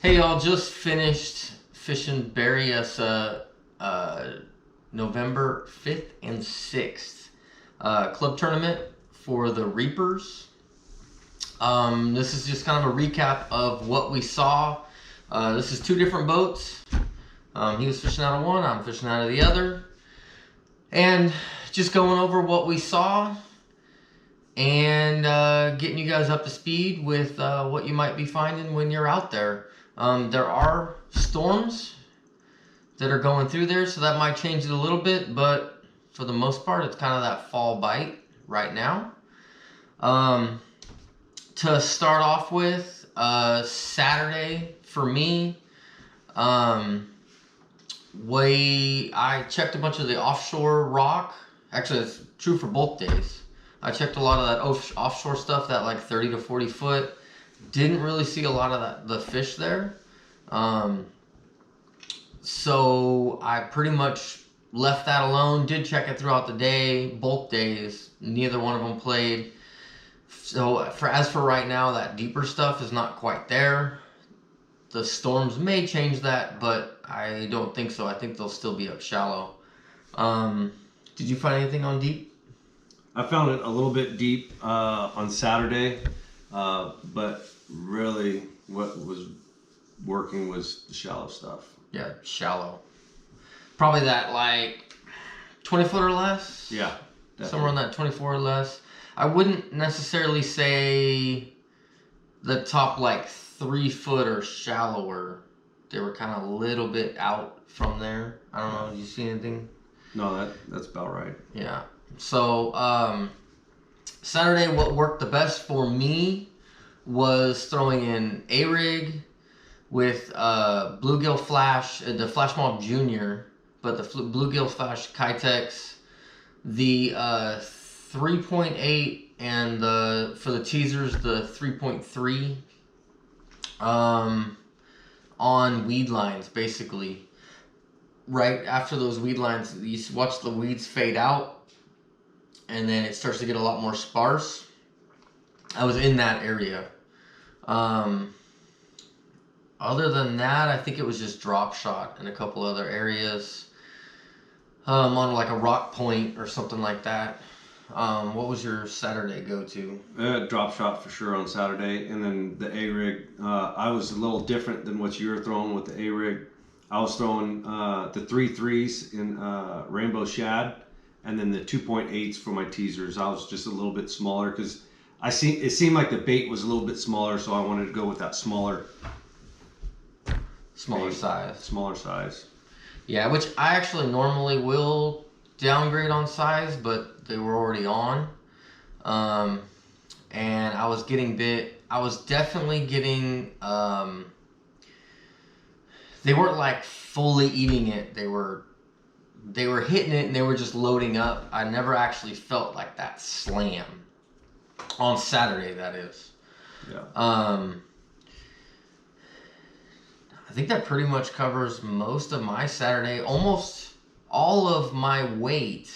Hey y'all, just finished fishing Berryessa November 5th and 6th club tournament for the Reapers. This is just kind of a recap of what we saw. This is two different boats. He was fishing out of one, I'm fishing out of the other. And just going over what we saw and getting you guys up to speed with what you might be finding when you're out there. There are storms that are going through there, so that might change it a little bit, but for the most part, it's kind of that fall bite right now. To start off with, Saturday for me, I checked a bunch of the offshore rock. Actually, it's true for both days. I checked a lot of that offshore stuff, that like 30 to 40 foot. Didn't really see a lot of the fish there. So I pretty much left that alone. Did check it throughout the day, both days. Neither one of them played. So as for right now, that deeper stuff is not quite there. The storms may change that, but I don't think so. I think they'll still be up shallow. Did you find anything on deep? I found it a little bit deep on Saturday, but really what was working was the shallow stuff. Yeah, shallow. Probably that like 20 foot or less? Yeah, definitely. Somewhere on that 24 or less. I wouldn't necessarily say the top like 3 foot or shallower. They were kind of a little bit out from there. I don't know. Did you see anything? No, that's about right. Yeah. So Saturday, what worked the best for me was throwing in A-Rig with Bluegill Flash, the Flash Mob Junior, but the Bluegill Flash Kitex, the 3.8, and for the teasers, the 3.3 on weed lines, basically. Right after those weed lines, you watch the weeds fade out, and then it starts to get a lot more sparse. I was in that area. Other than that, I think it was just drop shot in a couple other areas. On like a rock point or something like that. What was your Saturday go-to? Drop shot for sure on Saturday, and then the A-Rig. I was a little different than what you were throwing with the A-Rig. I was throwing the 3.3s in Rainbow Shad, and then the 2.8s for my teasers. I was just a little bit smaller because it seemed like the bait was a little bit smaller, so I wanted to go with that smaller size. Yeah, which I actually normally will downgrade on size, but they were already on. And I was getting bit. I was definitely getting. They weren't like fully eating it. They were hitting it and they were just loading up. I never actually felt like that slam on Saturday. That is. Yeah. I think that pretty much covers most of my Saturday. Almost all of my weight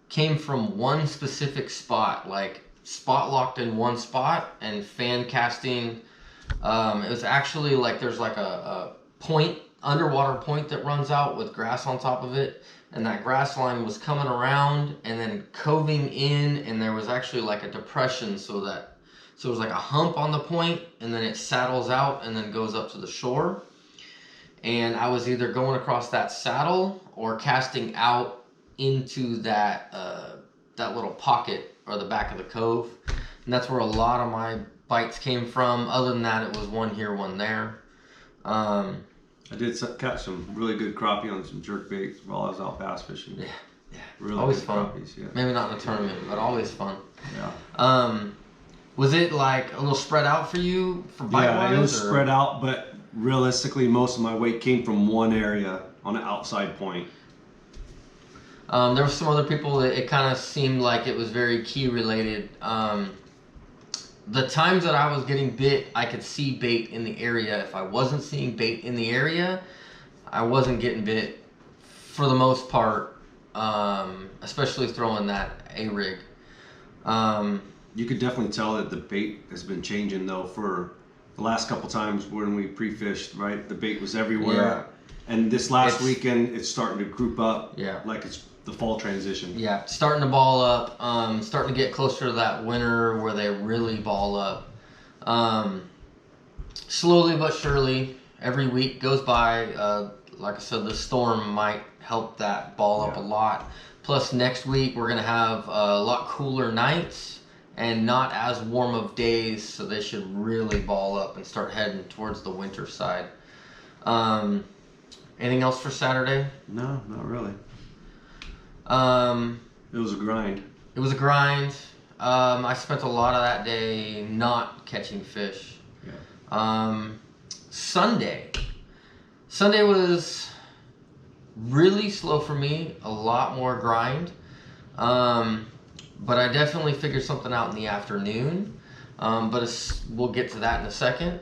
came from one specific spot, like spot locked in one spot and fan casting. It was actually like there's like a point, underwater point that runs out with grass on top of it, and that grass line was coming around and then coving in, and there was actually like a depression, so it was like a hump on the point, and then it saddles out and then goes up to the shore. And I was either going across that saddle or casting out into that little pocket or the back of the cove, and that's where a lot of my bites came from. Other than that, it was one here, one there. I did catch some really good crappie on some jerk baits while I was out bass fishing. Yeah. Really always fun. Crappies, yeah. Maybe not in a tournament, but always fun. Yeah. Was it like a little spread out for you for bite wise? Yeah, it was spread out, but realistically, most of my weight came from one area on the outside point. There were some other people that it kind of seemed like it was very key related. The times that I was getting bit, I could see bait in the area. If I wasn't seeing bait in the area, I wasn't getting bit for the most part, especially throwing that A-Rig. You could definitely tell that the bait has been changing though for the last couple times when we pre-fished, right? The bait was everywhere. Yeah. And this last weekend, it's starting to group up. Yeah. Like it's the fall transition. Yeah, starting to ball up. Starting to get closer to that winter where they really ball up. Slowly but surely, every week goes by. Like I said, the storm might help that ball up a lot. Plus, next week we're gonna have a lot cooler nights and not as warm of days, so they should really ball up and start heading towards the winter side. Anything else for Saturday? No, not really. It was a grind. It was a grind. I spent a lot of that day not catching fish. Yeah. Sunday was really slow for me. A lot more grind. But I definitely figured something out in the afternoon. But we'll get to that in a second.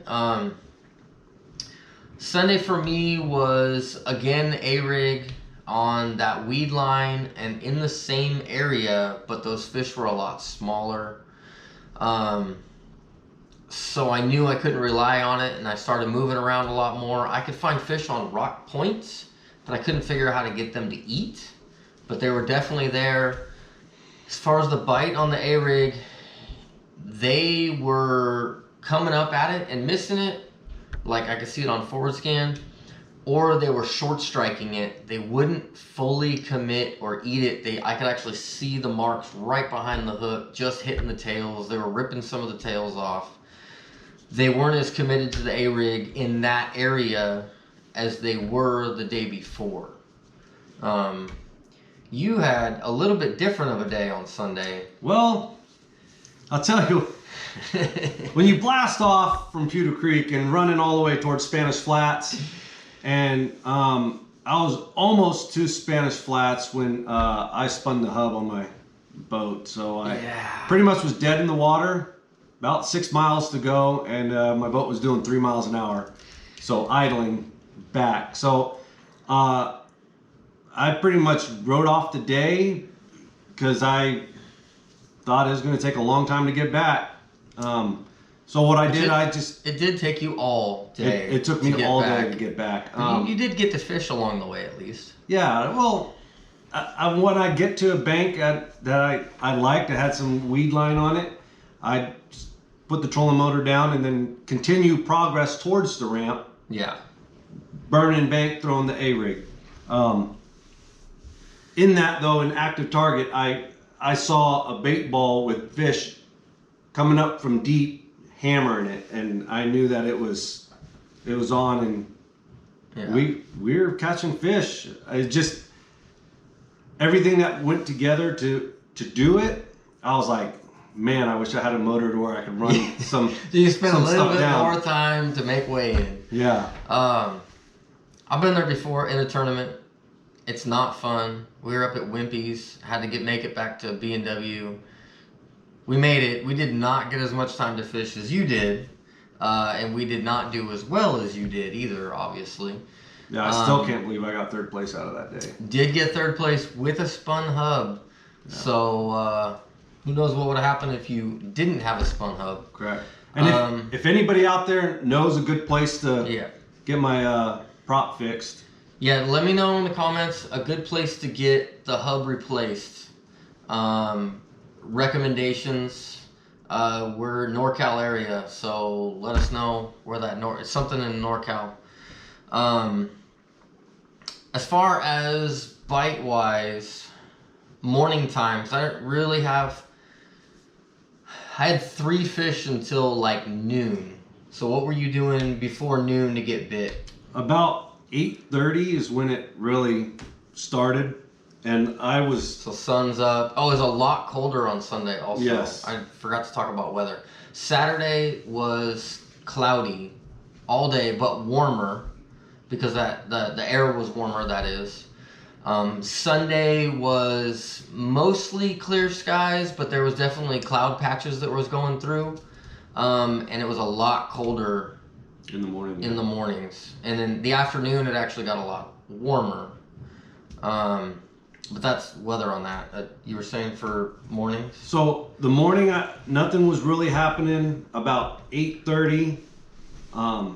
Sunday for me was again A-rig on that weed line and in the same area, but those fish were a lot smaller. So I knew I couldn't rely on it, and I started moving around a lot more. I could find fish on rock points, but I couldn't figure out how to get them to eat. But they were definitely there. As far as the bite on the A-rig, they were coming up at it and missing it. Like I could see it on forward scan, or they were short striking it. They wouldn't fully commit or eat it. I could actually see the marks right behind the hook, just hitting the tails. They were ripping some of the tails off. They weren't as committed to the A-rig in that area as they were the day before. You had a little bit different of a day on Sunday. Well, I'll tell you, when you blast off from Pewter Creek and running all the way towards Spanish Flats, and I was almost to Spanish Flats when I spun the hub on my boat. So I pretty much was dead in the water, about 6 miles to go, and my boat was doing 3 miles an hour, so idling back. So I pretty much wrote off the day because I thought it was going to take a long time to get back. So what I did, It did take you all day. It took me all day to get back. You did get to fish along the way, at least. Yeah, well, when I get to a bank that I liked, that had some weed line on it, I put the trolling motor down and then continue progress towards the ramp. Yeah. Burning bank, throwing the A-rig. In that, though, an active target, I saw a bait ball with fish coming up from deep, hammering it, and I knew that it was on, and we were catching fish. It just everything that went together to do it. I was like, man, I wish I had a motor to where I could run some. You spent a little bit down. more time to make weigh in. Yeah. I've been there before in a tournament. It's not fun. We were up at Wimpy's, had to make it back to B&W. We made it. We did not get as much time to fish as you did, and we did not do as well as you did either, obviously. Yeah, I still can't believe I got third place out of that day. Did get third place with a spun hub. Yeah. So who knows what would have happened if you didn't have a spun hub. Correct. And if anybody out there knows a good place to get my prop fixed. Yeah, let me know in the comments a good place to get the hub replaced. Recommendations. We're NorCal area, so let us know where that it's something in NorCal. As far as bite wise, morning times, I didn't really have. I had 3 fish until like noon. So what were you doing before noon to get bit? About 8:30 is when it really started, and I was... So sun's up. Oh, it was a lot colder on Sunday also. Yes. I forgot to talk about weather. Saturday was cloudy all day, but warmer, because the air was warmer, that is. Sunday was mostly clear skies, but there was definitely cloud patches that was going through, and it was a lot colder in the morning. In the mornings, and in the afternoon it actually got a lot warmer. But that's weather on that. You were saying for mornings? So the morning, nothing was really happening. About 8:30, I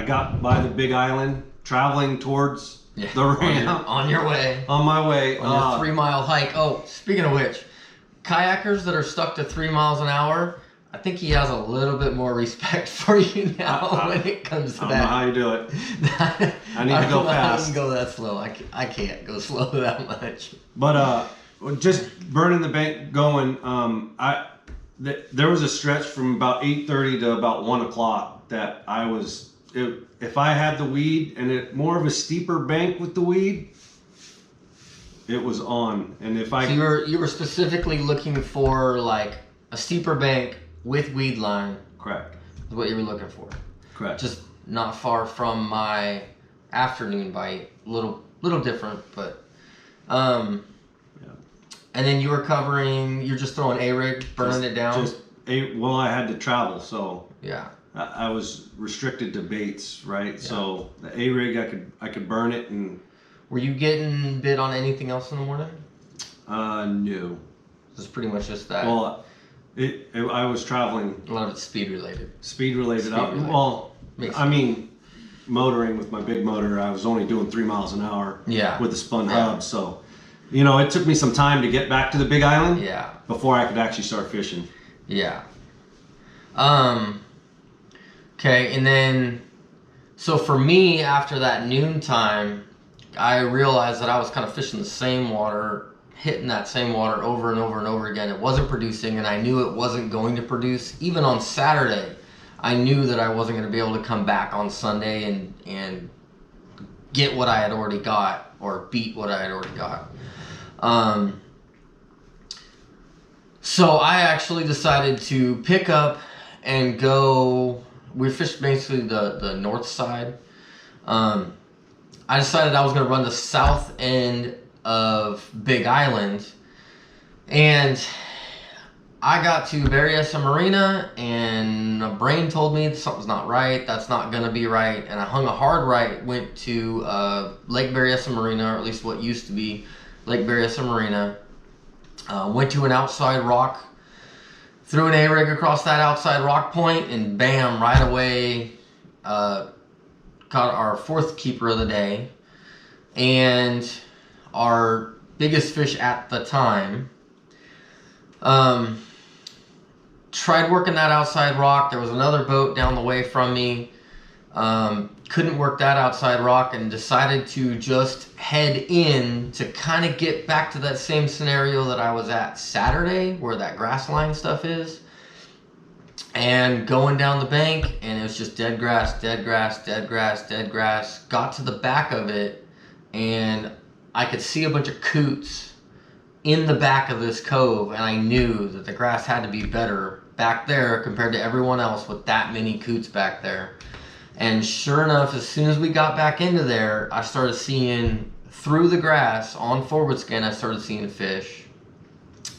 got by the Big Island, traveling towards the ramp. On your way. On my way. On your 3 mile hike. Oh, speaking of which, kayakers that are stuck to 3 miles an hour, I think he has a little bit more respect for you now when it comes to I that. don't know how you do it. I need to go fast. I can go that slow. I can't go slow that much. But just burning the bank going. There was a stretch from about 8:30 to about 1 o'clock that I was. If I had the weed and it more of a steeper bank with the weed, it was on. And if I so you were specifically looking for like a steeper bank with weed line. Correct. Is what you were looking for. Correct. Just not far from my afternoon bite. Little different, but yeah. And then you're just throwing A-rig, burning it down. Well, I had to travel, so yeah. I was restricted to baits, right? Yeah. So the A-rig, I could burn it. And were you getting bit on anything else in the morning? No. It's pretty much just that. Well, I was traveling. A lot of it's speed related. Well, I mean, motoring with my big motor, I was only doing 3 miles an hour. Yeah. With the spun hub, so it took me some time to get back to the Big Island. Yeah. Before I could actually start fishing. Yeah. Okay, and then, so for me, after that noon time, I realized that I was kind of fishing the same water, hitting that same water over and over and over again. It wasn't producing, and I knew it wasn't going to produce. Even on Saturday, I knew that I wasn't going to be able to come back on Sunday and get what I had already got, or beat what I had already got. So I actually decided to pick up and go. We fished basically the north side. I decided I was going to run the south end of Big Island, and I got to Berryessa Marina, and a brain told me something's not right. That's not going to be right, and I hung a hard right. Went to Lake Berryessa Marina, or at least what used to be Lake Berryessa Marina. Went to an outside rock. Threw an A-rig across that outside rock point, and bam, right away, caught our fourth keeper of the day, and our biggest fish at the time. Tried working that outside rock. There was another boat down the way from me. Couldn't work that outside rock, and decided to just head in to kind of get back to that same scenario that I was at Saturday, where that grass line stuff is. And going down the bank, and it was just dead grass, dead grass, dead grass, dead grass. Got to the back of it, and I could see a bunch of coots in the back of this cove, and I knew that the grass had to be better back there compared to everyone else with that many coots back there. And sure enough, as soon as we got back into there, I started seeing through the grass on forward scan, I started seeing fish.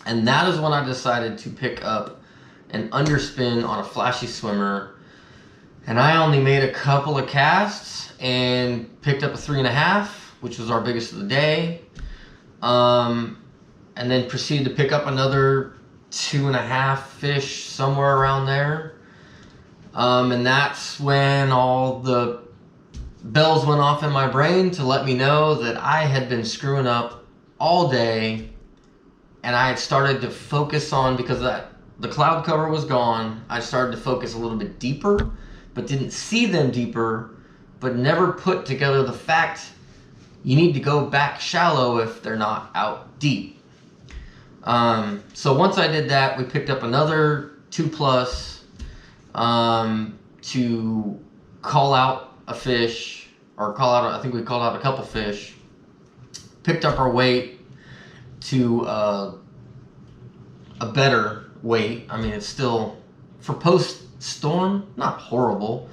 And that is when I decided to pick up an underspin on a flashy swimmer. And I only made a couple of casts and picked up a 3.5, which was our biggest of the day. And then proceeded to pick up another 2.5 fish somewhere around there. And that's when all the bells went off in my brain to let me know that I had been screwing up all day, and I had started to focus on, because the cloud cover was gone, I started to focus a little bit deeper, but didn't see them deeper, but never put together the fact you need to go back shallow if they're not out deep. So once I did that, we picked up another 2+ to call out a fish, or I think we called out a couple fish, picked up our weight to a better weight. I mean, it's still, for post-storm, not horrible.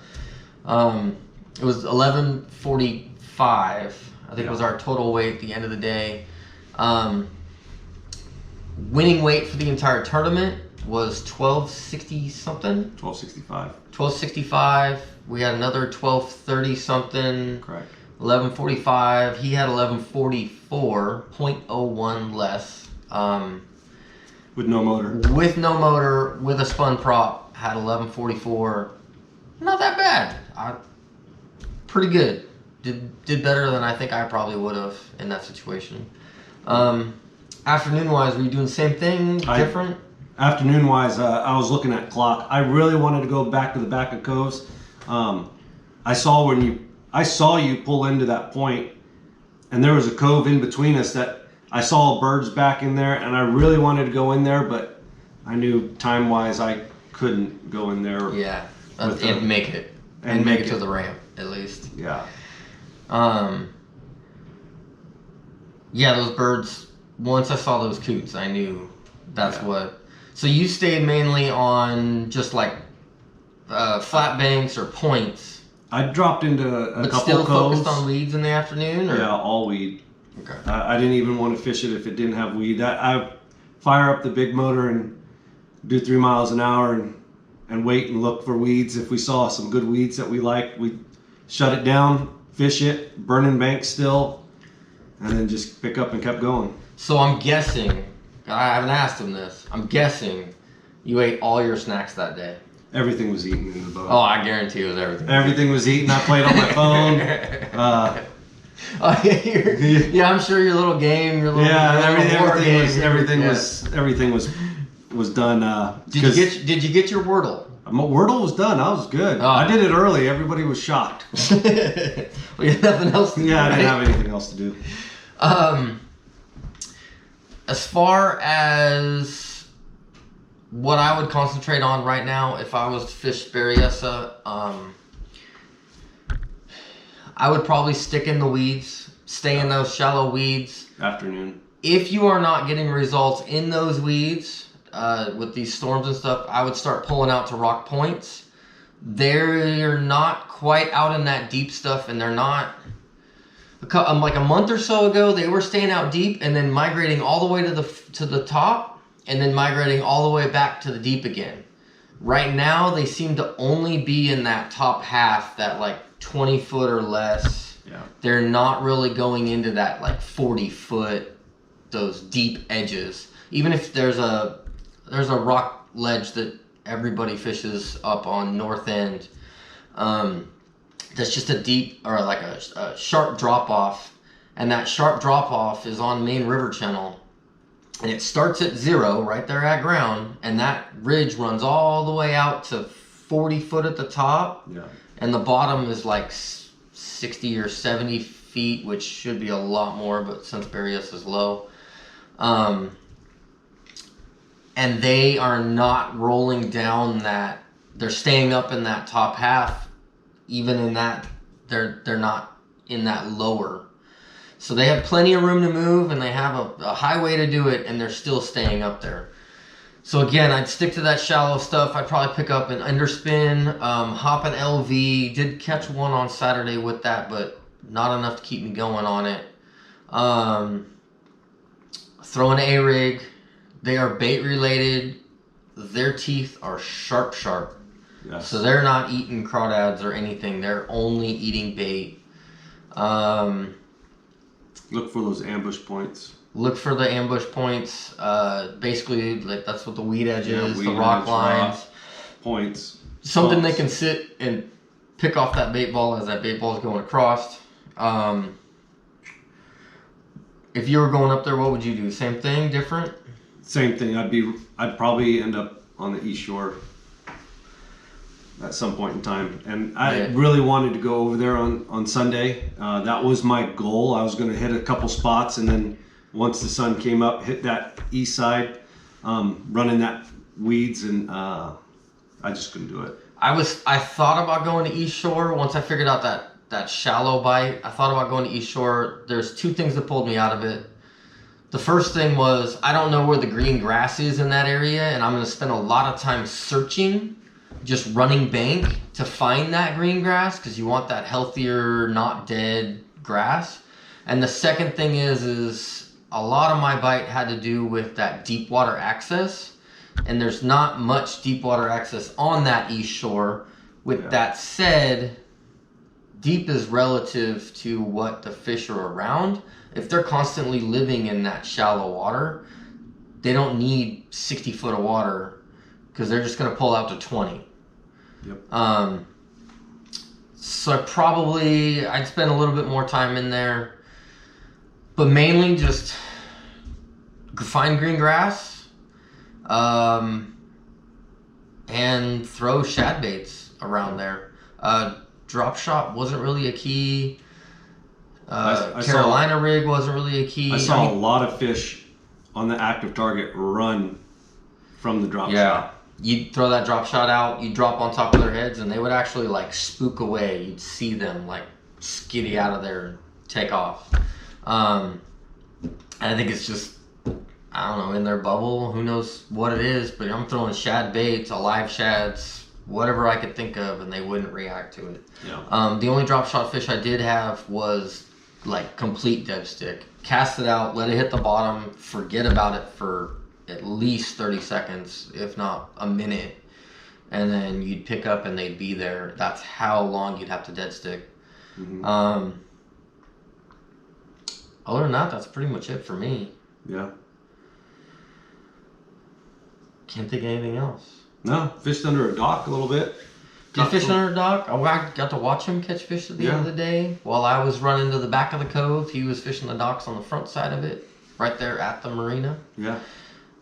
It was 1145, I think was our total weight at the end of the day. Winning weight for the entire tournament was 1260 something. 1265. 1265. We had another 1230 something. Correct. 1145. He had 1144, 0.01 less. With no motor. With no motor, with a spun prop, had 1144. not that bad. Pretty good. Did better than I think I probably would have in that situation. Afternoon wise, were you doing the same thing? Different? Afternoon wise, I was looking at clock. I really wanted to go back to the back of coves. I saw you pull into that point, and there was a cove in between us that I saw birds back in there, and I really wanted to go in there, but I knew time wise I couldn't go in there. Yeah, and make it. And make it to the ramp, at least. Yeah. Yeah, those birds, once I saw those coots, I knew that's what. So you stayed mainly on just like flat banks or points. I dropped into a couple but still coves. Focused on weeds in the afternoon? Or? Yeah, all weed. Okay. I didn't even want to fish it if it didn't have weed. I fire up the big motor and do 3 miles an hour and wait and look for weeds. If we saw some good weeds that we liked, we'd shut it down, fish it, burning banks still, and then just pick up and kept going. So I'm guessing, I haven't asked him this, I'm guessing you ate all your snacks that day. Everything was eaten in the boat. Oh, I guarantee it was everything. Everything was eaten. I played on my phone. Yeah, I'm sure your little game, your little everything was done. Did you get your Wordle? My Wordle was done. I was good. Oh. I did it early. Everybody was shocked. Well, you had nothing else to do. Yeah, I didn't have anything else to do. As far as what I would concentrate on right now, if I was to fish Berryessa, I would probably stick in the weeds, stay in those shallow weeds. Afternoon. If you are not getting results in those weeds, with these storms and stuff, I would start pulling out to rock points. They're not quite out in that deep stuff, and they're not. Like a month or so ago, they were staying out deep and then migrating all the way to the top, and then migrating all the way back to the deep again. Right now, they seem to only be in that top half, that like 20 foot or less. Yeah. They're not really going into that like 40 foot, those deep edges. Even if there's a rock ledge that everybody fishes up on North End, that's just a deep, or like a sharp drop off, and that sharp drop off is on main river channel, and it starts at 0 right there at ground, and that ridge runs all the way out to 40 foot at the top. Yeah. And the bottom is like 60 or 70 feet, which should be a lot more, but since Berryessa is low. And they are not rolling down that, they're staying up in that top half, even in that, they're not in that lower. So they have plenty of room to move, and they have a highway to do it, and they're still staying up there. So again, I'd stick to that shallow stuff. I'd probably pick up an underspin, hop an LV. Did catch one on Saturday with that, but not enough to keep me going on it. Throw an A-rig. They are bait related. Their teeth are sharp. Yes. So they're not eating crawdads or anything. They're only eating bait. Look for those ambush points. Look for the ambush points. Basically, like that's what the weed edge is, weed the rock edge, lines. rock, points. Something bumps. they can sit and pick off that bait ball as that bait ball is going across. If you were going up there, what would you do? Same thing, different? Same thing. I'd probably end up on the east shore at some point in time. And I really wanted to go over there on Sunday. That was my goal. I was going to hit a couple spots, and then once the sun came up, hit that east side, running that weeds, and I just couldn't do it. I thought about going to East Shore once I figured out that shallow bite. I thought about going to East Shore. There's two things that pulled me out of it. The first thing was I don't know where the green grass is in that area, and I'm going to spend a lot of time searching, just running bank to find that green grass, because you want that healthier, not dead grass. And the second thing is a lot of my bite had to do with that deep water access, and there's not much deep water access on that East Shore. With that said, deep is relative to what the fish are around. If they're constantly living in that shallow water, they don't need 60 foot of water, because they're just going to pull out to 20. Yep. So I'd spend a little bit more time in there, but mainly just find green grass, and throw shad baits around there. Drop shot wasn't really a key. Carolina rig wasn't really a key. I saw a lot of fish on the active target run from the drop shot. You'd throw that drop shot out, you'd drop on top of their heads, and they would actually like spook away. You'd see them like skiddy out of there and take off. And I think it's just, I don't know, in their bubble. Who knows what it is, but I'm throwing shad baits, alive shads, whatever I could think of, and they wouldn't react to it. Yeah. The only drop shot fish I did have was like complete dead stick. Cast it out, let it hit the bottom, forget about it for at least 30 seconds, if not a minute, and then you'd pick up and they'd be there. That's how long you'd have to dead stick. Mm-hmm. Other than that, that's pretty much it for me. Yeah. Can't think of anything else. No, fished under a dock a little bit. Did fish under a dock? I got to watch him catch fish at the end of the day. While I was running to the back of the cove, he was fishing the docks on the front side of it, right there at the marina. Yeah.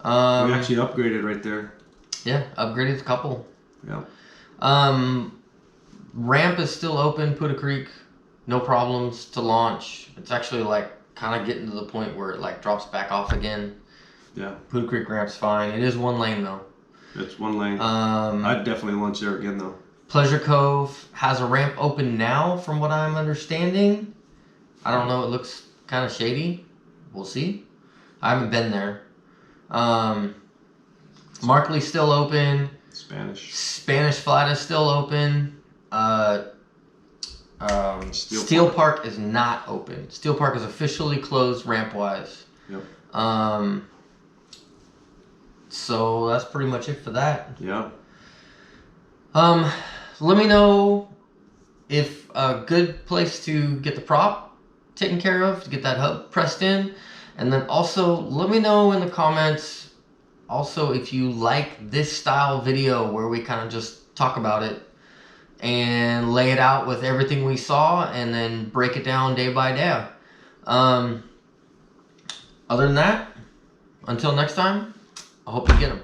We actually upgraded right there. Yeah, upgraded a couple. Yeah. Ramp is still open, Puda Creek, no problems to launch. It's actually like kind of getting to the point where it like drops back off again. Yeah. Puda Creek ramp's fine. It is one lane though. It's one lane. I'd definitely launch there again though. Pleasure Cove has a ramp open now, from what I'm understanding. I don't know. It looks kind of shady. We'll see. I haven't been there. Markley's still open. Spanish Flat is still open. Steel Park is not open. Steel Park is officially closed ramp-wise. Yep. So that's pretty much it for that. Yeah. Let me know if a good place to get the prop taken care of, to get that hub pressed in. And then also let me know in the comments also if you like this style video where we kind of just talk about it and lay it out with everything we saw and then break it down day by day. Other than that, until next time, I hope you get them.